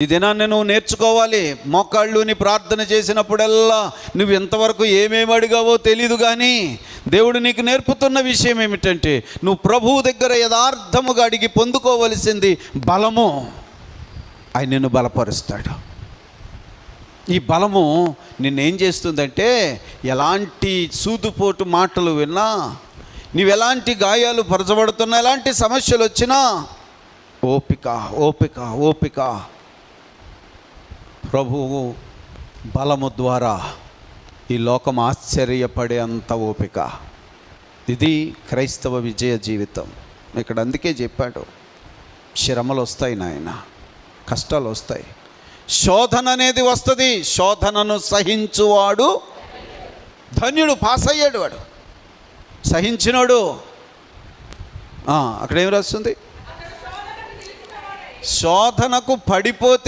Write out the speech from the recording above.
ఈ దినాన్ని నువ్వు నేర్చుకోవాలి. మోకాళ్ళుని ప్రార్థన చేసినప్పుడల్లా నువ్వు ఎంతవరకు ఏమేమి అడిగావో తెలీదు, కానీ దేవుడు నీకు నేర్పుతున్న విషయం ఏమిటంటే నువ్వు ప్రభువు దగ్గర యథార్థముగా అడిగి పొందుకోవలసింది బలము. ఆయన నిన్ను బలపరుస్తాడు. ఈ బలము నిన్నేం చేస్తుందంటే ఎలాంటి సూదుపోటు మాటలు విన్నా, నీవు ఎలాంటి గాయాలు పరచబడుతున్నా, ఎలాంటి సమస్యలు వచ్చినా ఓపిక ఓపిక ఓపిక. ప్రభువు బలము ద్వారా ఈ లోకం ఆశ్చర్యపడే అంత ఓపిక. ఇది క్రైస్తవ విజయ జీవితం. ఇక్కడ అందుకే చెప్పాడు, శ్రమలు వస్తాయి నాయన, కష్టాలు వస్తాయి, శోధన అనేది వస్తుంది. శోధనను సహించువాడు ధన్యుడు. పాస్ అయ్యాడు వాడు, సహించినోడు. అక్కడ ఏం రాస్తుంది? శోధనకు పడిపోతే